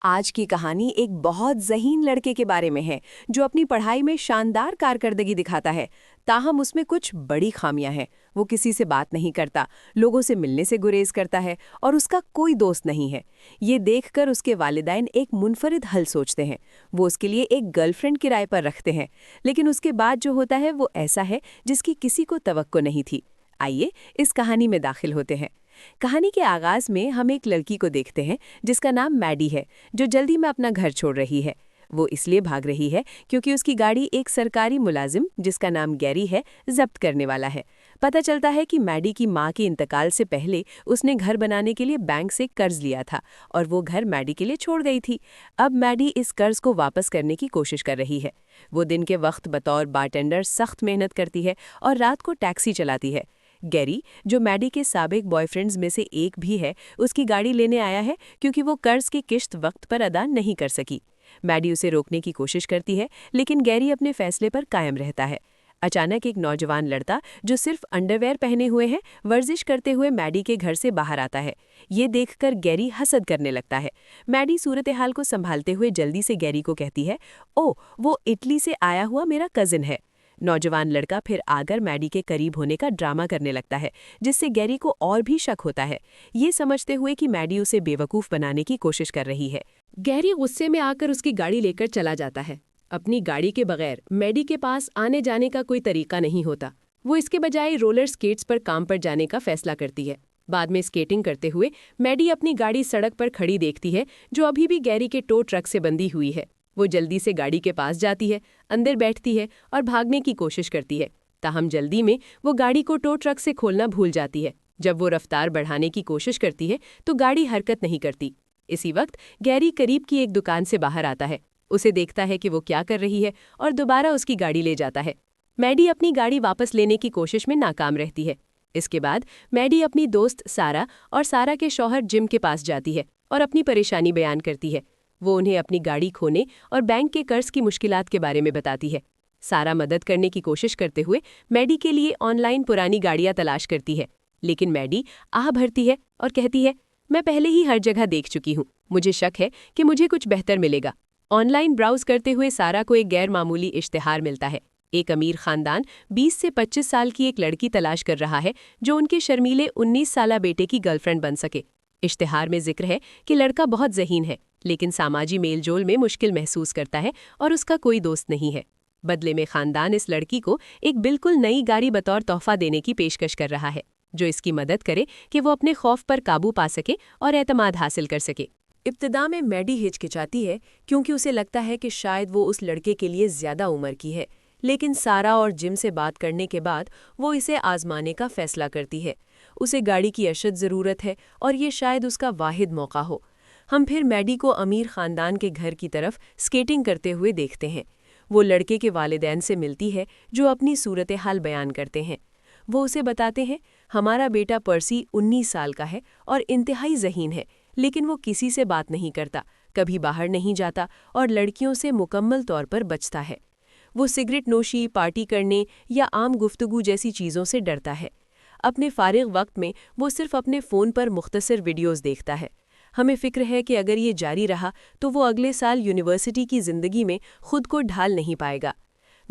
आज की कहानी एक बहुत ज़हीन लड़के के बारे में है जो अपनी पढ़ाई में शानदार कारकर्दगी दिखाता है। ताहम उसमें कुछ बड़ी खामियां हैं। वो किसी से बात नहीं करता, लोगों से मिलने से गुरेज करता है और उसका कोई दोस्त नहीं है। ये देखकर उसके वालिदैन एक मुनफरिद हल सोचते हैं। वो उसके लिए एक गर्लफ्रेंड किराए पर रखते हैं, लेकिन उसके बाद जो होता है वो ऐसा है जिसकी किसी को तवक्को नहीं थी। आइए इस कहानी में दाखिल होते हैं। कहानी के आगाज में हम एक लड़की को देखते हैं जिसका नाम मैडी है, जो जल्दी में अपना घर छोड़ रही है। वो इसलिए भाग रही है क्योंकि उसकी गाड़ी एक सरकारी मुलाजिम, जिसका नाम गैरी है, जब्त करने वाला है। पता चलता है कि मैडी की मां के इंतकाल से पहले उसने घर बनाने के लिए बैंक से कर्ज लिया था और वो घर मैडी के लिए छोड़ गई थी। अब मैडी इस कर्ज को वापस करने की कोशिश कर रही है। वो दिन के वक्त बतौर बारटेंडर सख्त मेहनत करती है और रात को टैक्सी चलाती है। गैरी, जो मैडी के साबिक बॉयफ्रेंड्स में से एक भी है, उसकी गाड़ी लेने आया है क्योंकि वो कर्ज की किश्त वक्त पर अदा नहीं कर सकी। मैडी उसे रोकने की कोशिश करती है, लेकिन गैरी अपने फैसले पर कायम रहता है। अचानक एक नौजवान लड़का जो सिर्फ अंडरवेयर पहने हुए है, वर्जिश करते हुए मैडी के घर से बाहर आता है। ये देखकर गैरी हसद करने लगता है। मैडी सूरत हाल को संभालते हुए जल्दी से गैरी को कहती है, "ओ, वो इटली से आया हुआ मेरा कजिन है।" नौजवान लड़का फिर आकर मैडी के करीब होने का ड्रामा करने लगता है, जिससे गैरी को और भी शक होता है, ये समझते हुए कि मैडी उसे बेवकूफ़ बनाने की कोशिश कर रही है। गैरी गुस्से में आकर उसकी गाड़ी लेकर चला जाता है। अपनी गाड़ी के बगैर मैडी के पास आने जाने का कोई तरीका नहीं होता। वो इसके बजाय रोलर स्केट्स पर काम पर जाने का फैसला करती है। बाद में स्केटिंग करते हुए मैडी अपनी गाड़ी सड़क पर खड़ी देखती है, जो अभी भी गैरी के टो ट्रक से बंधी हुई है। वो जल्दी से गाड़ी के पास जाती है, अंदर बैठती है और भागने की कोशिश करती है। ताहम जल्दी में वो गाड़ी को टो ट्रक से खोलना भूल जाती है। जब वो रफ्तार बढ़ाने की कोशिश करती है तो गाड़ी हरकत नहीं करती। इसी वक्त गैरी करीब की एक दुकान से बाहर आता है। उसे देखता है कि वो क्या कर रही है और दोबारा उसकी गाड़ी ले जाता है। मैडी अपनी गाड़ी वापस लेने की कोशिश में नाकाम रहती है। इसके बाद मैडी अपनी दोस्त सारा और सारा के शौहर जिम के पास जाती है और अपनी परेशानी बयान करती है। वो उन्हें अपनी गाड़ी खोने और बैंक के कर्ज की मुश्किलात के बारे में बताती है। सारा मदद करने की कोशिश करते हुए मैडी के लिए ऑनलाइन पुरानी गाड़ियां तलाश करती है, लेकिन मैडी आह भरती है और कहती है, "मैं पहले ही हर जगह देख चुकी हूँ, मुझे शक है कि मुझे कुछ बेहतर मिलेगा।" ऑनलाइन ब्राउज करते हुए सारा को एक गैर मामूली इश्तिहार मिलता है। एक अमीर खानदान 20 से 25 साल की एक लड़की तलाश कर रहा है जो उनके शर्मीले 19 साला बेटे की गर्लफ्रेंड बन सके। इश्तिहार में जिक्र है कि लड़का बहुत ज़हीन है, लेकिन सामाजी मेलजोल में मुश्किल महसूस करता है और उसका कोई दोस्त नहीं है। बदले में खानदान इस लड़की को एक बिल्कुल नई गाड़ी बतौर तोहफा देने की पेशकश कर रहा है, जो इसकी मदद करे कि वो अपने खौफ पर काबू पा सके और एतमाद हासिल कर सके। इब्तिदा में मैडी हिचकिचाती है क्योंकि उसे लगता है कि शायद वो उस लड़के के लिए ज़्यादा उम्र की है, लेकिन सारा और जिम से बात करने के बाद वो इसे आजमाने का फैसला करती है। उसे गाड़ी की अशद ज़रूरत है और ये शायद उसका वाहिद मौका हो। हम फिर मैडी को अमीर ख़ानदान के घर की तरफ स्केटिंग करते हुए देखते हैं। वो लड़के के वालिदैन से मिलती है, जो अपनी सूरत हाल बयान करते हैं। वो उसे बताते हैं, "हमारा बेटा पर्सी 19 साल का है और इंतहाई ज़हीन है, लेकिन वो किसी से बात नहीं करता, कभी बाहर नहीं जाता और लड़कियों से मुकम्मल तौर पर बचता है। वो सिगरेट नोशी, पार्टी करने या आम गुफ्तगू जैसी चीज़ों से डरता है। अपने फारिग वक्त में वो सिर्फ अपने फ़ोन पर मुख्तसर वीडियोज़ देखता है। हमें फ़िक्र है कि अगर ये जारी रहा तो वो अगले साल यूनिवर्सिटी की ज़िंदगी में खुद को ढाल नहीं पाएगा।"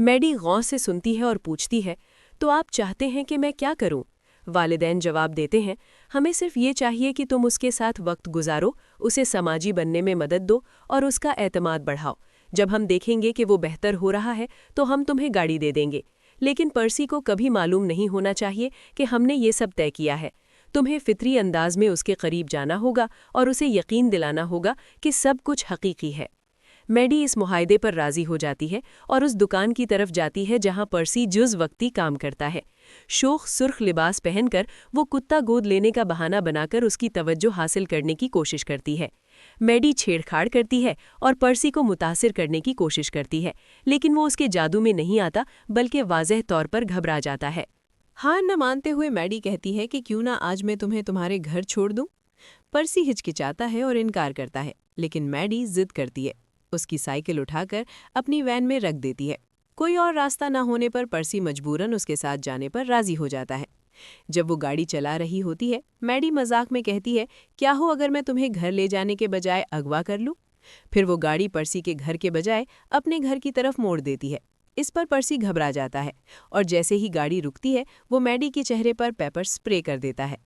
मैडी गौर से सुनती है और पूछती है, "तो आप चाहते हैं कि मैं क्या करूं?" वालिदैन जवाब देते हैं, "हमें सिर्फ ये चाहिए कि तुम उसके साथ वक्त गुजारो, उसे समाजी बनने में मदद दो और उसका एतमाद बढ़ाओ। जब हम देखेंगे कि वो बेहतर हो रहा है तो हम तुम्हें गाड़ी दे देंगे। लेकिन पर्सी को कभी मालूम नहीं होना चाहिए कि हमने ये सब तय किया है। तुम्हें फितरी अंदाज में उसके करीब जाना होगा और उसे यकीन दिलाना होगा कि सब कुछ हकीकी है।" मैडी इस मुहायदे पर राज़ी हो जाती है और उस दुकान की तरफ जाती है जहां पर्सी जुज़ वक्ती काम करता है। शोख सुर्ख लिबास पहनकर वो कुत्ता गोद लेने का बहाना बनाकर उसकी तवज्जो हासिल करने की कोशिश करती है। मैडी छेड़छाड़ करती है और पर्सी को मुतासिर करने की कोशिश करती है, लेकिन वो उसके जादू में नहीं आता, बल्कि वाज़ेह तौर पर घबरा जाता है। हार न मानते हुए मैडी कहती है कि क्यों ना आज मैं तुम्हें तुम्हारे घर छोड़ दूं। पर्सी हिचकिचाता है और इनकार करता है, लेकिन मैडी जिद करती है। उसकी साइकिल उठाकर अपनी वैन में रख देती है। कोई और रास्ता न होने पर पर्सी मजबूरन उसके साथ जाने पर राजी हो जाता है। जब वो गाड़ी चला रही होती है, मैडी मजाक में कहती है, "क्या हो अगर मैं तुम्हें घर ले जाने के बजाय अगवा कर लूं?" फिर वो गाड़ी पर्सी के घर के बजाय अपने घर की तरफ मोड़ देती है। इस पर पर्सी घबरा जाता है और जैसे ही गाड़ी रुकती है वो मैडी के चेहरे पर पेपर स्प्रे कर देता है।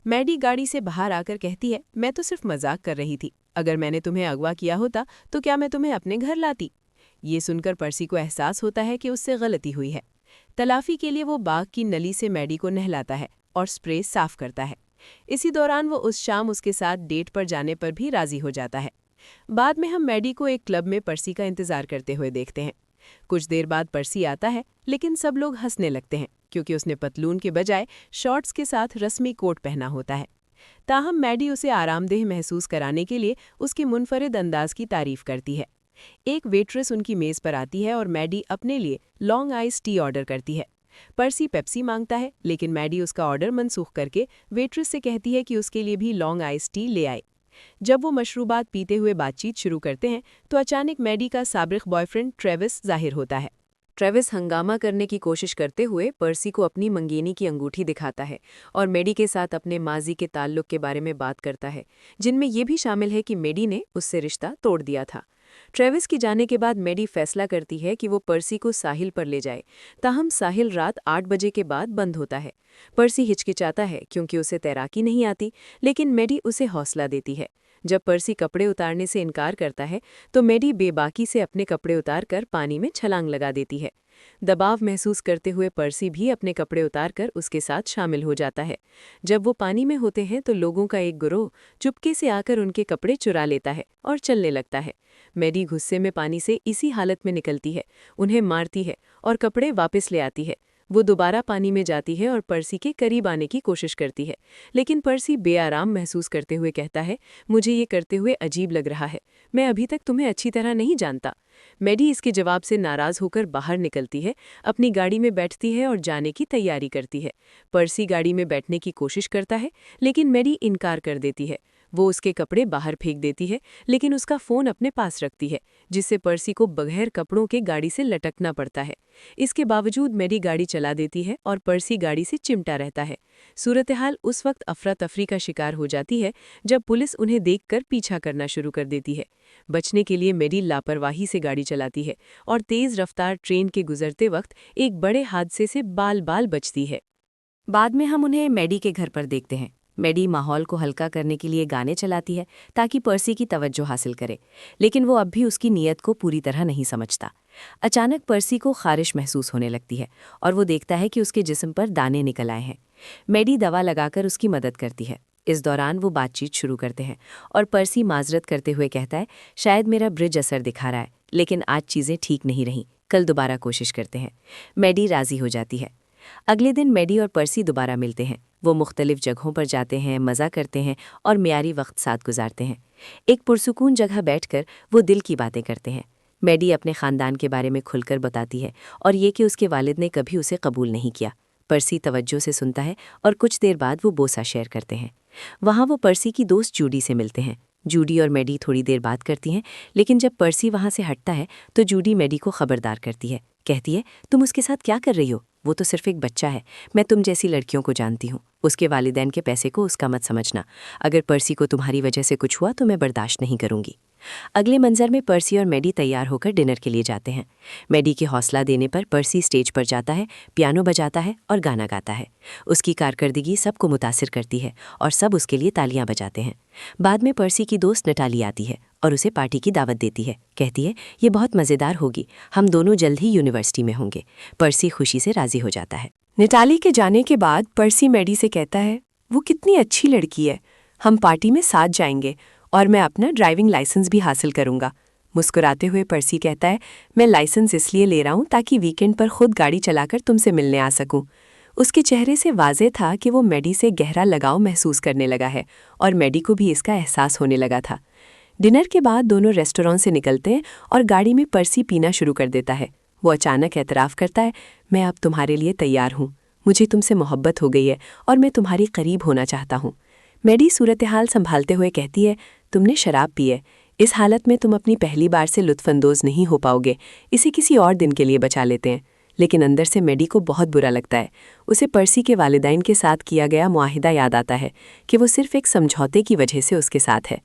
मैडी गाड़ी से बाहर आकर कहती है, मैं तो सिर्फ मजाक कर रही थी। अगर मैंने तुम्हें अगवा किया होता तो क्या मैं तुम्हें अपने घर लाती? ये सुनकर पर्सी को एहसास होता है कि उससे गलती हुई है। तलाफी के लिए वो बाग की नली से मैडी को नहलाता है और स्प्रे साफ करता है। इसी दौरान वो उस शाम उसके साथ डेट पर जाने पर भी राजी हो जाता है। बाद में हम मैडी को एक क्लब में पर्सी का इंतजार करते हुए देखते हैं। कुछ देर बाद पर्सी आता है, लेकिन सब लोग हंसने लगते हैं क्योंकि उसने पतलून के बजाय शॉर्ट्स के साथ रस्मी कोट पहना होता है। ताहम मैडी उसे आरामदेह महसूस कराने के लिए उसके मुनफरिद अंदाज की तारीफ करती है। एक वेट्रेस उनकी मेज पर आती है और मैडी अपने लिए लॉन्ग आइस टी ऑर्डर करती है। पर्सी पेप्सी मांगता है, लेकिन मैडी उसका ऑर्डर मनसूख करके वेट्रेस से कहती है कि उसके लिए भी लॉन्ग आइस टी ले आए। जब वो मशरूबात पीते हुए बातचीत शुरू करते हैं तो अचानक मैडी का साबिक बॉयफ्रेंड ट्रेविस जाहिर होता है। ट्रेविस हंगामा करने की कोशिश करते हुए पर्सी को अपनी मंगेनी की अंगूठी दिखाता है और मेडी के साथ अपने माजी के ताल्लुक के बारे में बात करता है, जिनमें ये भी शामिल है कि मेडी ने उससे रिश्ता तोड़ दिया था। ट्रेविस की जाने के बाद मेडी फैसला करती है कि वो पर्सी को साहिल पर ले जाए। ताहम साहिल रात 8 बजे के बाद बंद होता है। पर्सी हिचकिचाता है क्योंकि उसे तैराकी नहीं आती, लेकिन मेडी उसे हौसला देती है। जब पर्सी कपड़े उतारने से इनकार करता है तो मेडी बेबाकी से अपने कपड़े उतारकर पानी में छलांग लगा देती है। दबाव महसूस करते हुए पर्सी भी अपने कपड़े उतारकर उसके साथ शामिल हो जाता है। जब वो पानी में होते हैं तो लोगों का एक गिरोह चुपके से आकर उनके कपड़े चुरा लेता है और चलने लगता है। मेडी गुस्से में पानी से इसी हालत में निकलती है, उन्हें मारती है और कपड़े वापस ले आती है। वो दोबारा पानी में जाती है और पर्सी के करीब आने की कोशिश करती है, लेकिन पर्सी बेआराम महसूस करते हुए कहता है, मुझे ये करते हुए अजीब लग रहा है, मैं अभी तक तुम्हें अच्छी तरह नहीं जानता। मेडी इसके जवाब से नाराज होकर बाहर निकलती है, अपनी गाड़ी में बैठती है और जाने की तैयारी करती है। पर्सी गाड़ी में बैठने की कोशिश करता है, लेकिन मेडी इनकार कर देती है। वो उसके कपड़े बाहर फेंक देती है, लेकिन उसका फ़ोन अपने पास रखती है, जिससे पर्सी को बगैर कपड़ों के गाड़ी से लटकना पड़ता है। इसके बावजूद मेडी गाड़ी चला देती है और पर्सी गाड़ी से चिमटा रहता है। सूरत-ए-हाल उस वक्त अफरा तफरी का शिकार हो जाती है जब पुलिस उन्हें देखकर पीछा करना शुरू कर देती है। बचने के लिए मेडी लापरवाही से गाड़ी चलाती है और तेज़ रफ्तार ट्रेन के गुजरते वक्त एक बड़े हादसे से बाल-बाल बचती है। बाद में हम उन्हें मेडी के घर पर देखते हैं। मेडी माहौल को हल्का करने के लिए गाने चलाती है ताकि पर्सी की तवज्जो हासिल करे, लेकिन वो अब भी उसकी नीयत को पूरी तरह नहीं समझता। अचानक पर्सी को खारिश महसूस होने लगती है और वो देखता है कि उसके जिस्म पर दाने निकल आए हैं। मेडी दवा लगाकर उसकी मदद करती है। इस दौरान वो बातचीत शुरू करते हैं और पर्सी माजरत करते हुए कहता है, शायद मेरा ब्रिज असर दिखा रहा है, लेकिन आज चीज़ें ठीक नहीं रहीं, कल दोबारा कोशिश करते हैं। मेडी राज़ी हो जाती है। अगले दिन मेडी और पर्सी दोबारा मिलते हैं। वो मुख्तलिफ जगहों पर जाते हैं, मज़ा करते हैं और म्यारी वक्त साथ गुजारते हैं। एक पुरसुकून जगह बैठकर वो दिल की बातें करते हैं। मेडी अपने ख़ानदान के बारे में खुलकर बताती है और ये कि उसके वालिद ने कभी उसे कबूल नहीं किया। पर्सी तवज्जो से सुनता है और कुछ देर बाद वो बोसा शेयर करते हैं। वहाँ वो पर्सी की दोस्त जूडी से मिलते हैं। जूडी और मेडी थोड़ी देर बात करती हैं, लेकिन जब पर्सी वहाँ से हटता है तो जूडी मेडी को खबरदार करती है। कहती है, तुम उसके साथ क्या कर रही हो? वो तो सिर्फ एक बच्चा है। मैं तुम जैसी लड़कियों को जानती हूँ। उसके वालिदैन के पैसे को उसका मत समझना। अगर पर्सी को तुम्हारी वजह से कुछ हुआ तो मैं बर्दाश्त नहीं करूँगी। अगले मंजर में पर्सी और मेडी तैयार होकर डिनर के लिए जाते हैं। मेडी के हौसला देने पर पर्सी स्टेज पर जाता है, पियानो बजाता है और गाना गाता है। उसकी कारकर्दगी सबको मुतासिर करती है और सब उसके लिए तालियां बजाते हैं। बाद में पर्सी की दोस्त नटाली आती है और उसे पार्टी की दावत देती है। कहती है, ये बहुत मज़ेदार होगी, हम दोनों जल्द ही यूनिवर्सिटी में होंगे। पर्सी खुशी से राज़ी हो जाता है। नटाली के जाने के बाद पर्सी मेडी से कहता है, वो कितनी अच्छी लड़की है, हम पार्टी में साथ जाएंगे और मैं अपना ड्राइविंग लाइसेंस भी हासिल करूंगा। मुस्कुराते हुए पर्सी कहता है, मैं लाइसेंस इसलिए ले रहा हूं ताकि वीकेंड पर खुद गाड़ी चलाकर तुमसे मिलने आ सकूं। उसके चेहरे से वाज़ेह था कि वो मेडी से गहरा लगाव महसूस करने लगा है और मेडी को भी इसका एहसास होने लगा था। डिनर के बाद दोनों रेस्टोरेंट से निकलते हैं और गाड़ी में पर्सी पीना शुरू कर देता है। वो अचानक एतराफ़ करता है, मैं अब तुम्हारे लिए तैयार हूँ, मुझे तुमसे मोहब्बत हो गई है और मैं तुम्हारी करीब होना चाहता हूँ। मेडी सूरत-ए-हाल संभालते हुए कहती है, तुमने शराब पी है, इस हालत में तुम अपनी पहली बार से लुत्फ़अंदोज़ नहीं हो पाओगे, इसे किसी और दिन के लिए बचा लेते हैं। लेकिन अंदर से मेडी को बहुत बुरा लगता है। उसे पर्सी के वालिदैन के साथ किया गया मुआहिदा याद आता है कि वो सिर्फ एक समझौते की वजह से उसके साथ है।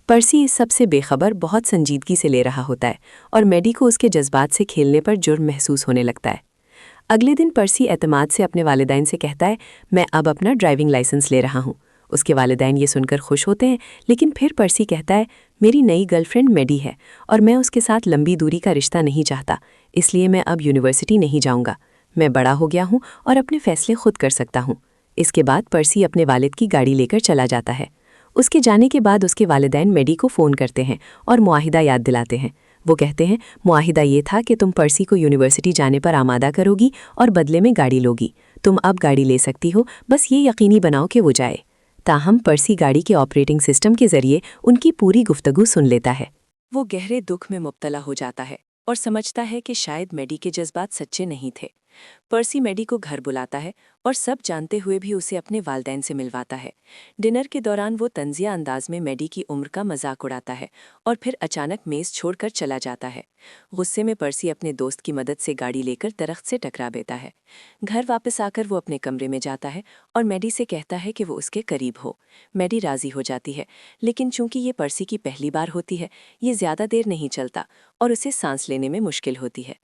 पर्सी इस सब से बेखबर बहुत संजीदगी से ले रहा होता है और मैडी को उसके जज्बात से खेलने पर जुर्म महसूस होने लगता है। अगले दिन पर्सी एतमाद से अपने वालिदैन से कहता है, मैं अब अपना ड्राइविंग लाइसेंस ले रहा हूँ। उसके वालिदैन ये सुनकर खुश होते हैं, लेकिन फिर पर्सी कहता है, मेरी नई गर्लफ्रेंड मैडी है और मैं उसके साथ लंबी दूरी का रिश्ता नहीं चाहता, इसलिए मैं अब यूनिवर्सिटी नहीं जाऊँगा। मैं बड़ा हो गया हूँ और अपने फैसले खुद कर सकता हूँ। इसके बाद पर्सी अपने वालिद की गाड़ी लेकर चला जाता है। उसके जाने के बाद उसके वालिदैन मैडी को फ़ोन करते हैं और मुआहिदा याद दिलाते हैं। वो कहते हैं, मुआहिदा ये था कि तुम पर्सी को यूनिवर्सिटी जाने पर आमादा करोगी और बदले में गाड़ी लोगी। तुम अब गाड़ी ले सकती हो, बस ये यकीनी बनाओ कि वो जाए। ताहम पर्सी गाड़ी के ऑपरेटिंग सिस्टम के जरिए उनकी पूरी गुफ्तगू सुन लेता है। वो गहरे दुख में मुब्तला हो जाता है और समझता है कि शायद मैडी के जज्बात सच्चे नहीं थे। पर्सी मैडी को घर बुलाता है और सब जानते हुए भी उसे अपने वालिदैन से मिलवाता है। डिनर के दौरान वो तंजिया अंदाज में मैडी की उम्र का मजाक उड़ाता है और फिर अचानक मेज़ छोड़कर चला जाता है। गुस्से में पर्सी अपने दोस्त की मदद से गाड़ी लेकर दरख्त से टकरा देता है। घर वापस आकर वो अपने कमरे में जाता है और मैडी से कहता है कि वो उसके करीब हो। मैडी राजी हो जाती है, लेकिन चूंकि ये पर्सी की पहली बार होती है, ये ज़्यादा देर नहीं चलता और उसे सांस लेने में मुश्किल होती है।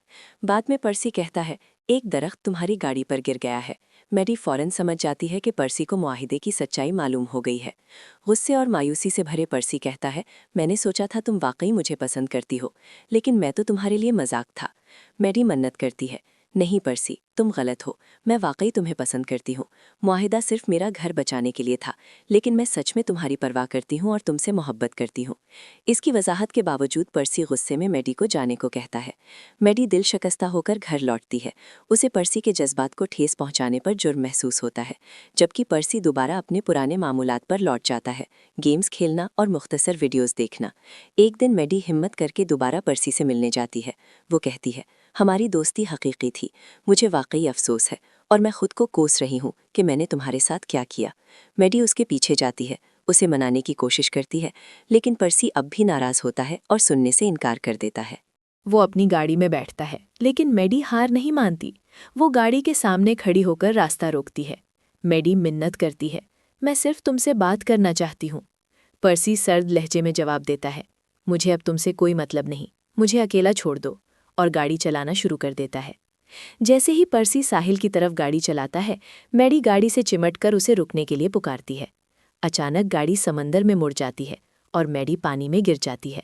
बाद में पर्सी कहता है, एक दरख्त तुम्हारी गाड़ी पर गिर गया है। मैडी फौरन समझ जाती है कि पर्सी को मुआहिदे की सच्चाई मालूम हो गई है। गुस्से और मायूसी से भरे पर्सी कहता है, मैंने सोचा था तुम वाकई मुझे पसंद करती हो, लेकिन मैं तो तुम्हारे लिए मजाक था। मैडी मन्नत करती है, नहीं पर्सी, तुम गलत हो, मैं वाकई तुम्हें पसंद करती हूँ। मुआहिदा सिर्फ मेरा घर बचाने के लिए था, लेकिन मैं सच में तुम्हारी परवाह करती हूँ और तुमसे मोहब्बत करती हूँ। इसकी वजाहत के बावजूद पर्सी गुस्से में मैडी को जाने को कहता है। मैडी दिल शिकस्ता होकर घर लौटती है। उसे पर्सी के जज्बात को ठेस पहुँचाने पर जुर्म महसूस होता है, जबकि पर्सी दोबारा अपने पुराने मामूलात पर लौट जाता है, गेम्स खेलना और मुख्तसर वीडियोज़ देखना। एक दिन मैडी हिम्मत करके दोबारा पर्सी से मिलने जाती है। वो कहती है, हमारी दोस्ती हकीकी थी, मुझे वाकई अफसोस है और मैं खुद को कोस रही हूँ कि मैंने तुम्हारे साथ क्या किया। मैडी उसके पीछे जाती है, उसे मनाने की कोशिश करती है, लेकिन पर्सी अब भी नाराज़ होता है और सुनने से इनकार कर देता है। वो अपनी गाड़ी में बैठता है, लेकिन मैडी हार नहीं मानती। वो गाड़ी के सामने खड़ी होकर रास्ता रोकती है। मैडी मिन्नत करती है, मैं सिर्फ तुमसे बात करना चाहती हूँ। पर्सी सर्द लहजे में जवाब देता है, मुझे अब तुमसे कोई मतलब नहीं, मुझे अकेला छोड़ दो, और गाड़ी चलाना शुरू कर देता है। जैसे ही पर्सी साहिल की तरफ गाड़ी चलाता है, मैडी गाड़ी से चिमटकर उसे रुकने के लिए पुकारती है। अचानक गाड़ी समंदर में मुड़ जाती है और मैडी पानी में गिर जाती है।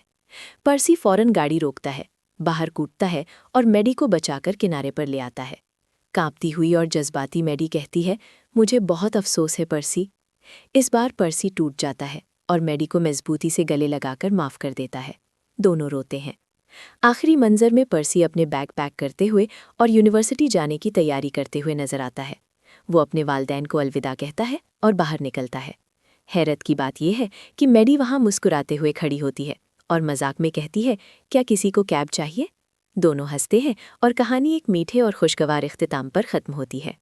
पर्सी फौरन गाड़ी रोकता है, बाहर कूदता है और मैडी को बचाकर किनारे पर ले आता है। कांपती हुई और जज्बाती मैडी कहती है, मुझे बहुत अफसोस है पर्सी। इस बार पर्सी टूट जाता है और मैडी को मजबूती से गले लगाकर माफ़ कर देता है। दोनों रोते हैं। आखिरी मंजर में पर्सी अपने बैग पैक करते हुए और यूनिवर्सिटी जाने की तैयारी करते हुए नजर आता है। वो अपने वालिदैन को अलविदा कहता है और बाहर निकलता है। हैरत की बात यह है कि मैडी वहाँ मुस्कुराते हुए खड़ी होती है और मजाक में कहती है, क्या किसी को कैब चाहिए? दोनों हंसते हैं और कहानी एक मीठे और खुशगवार इख्तिताम पर ख़त्म होती है।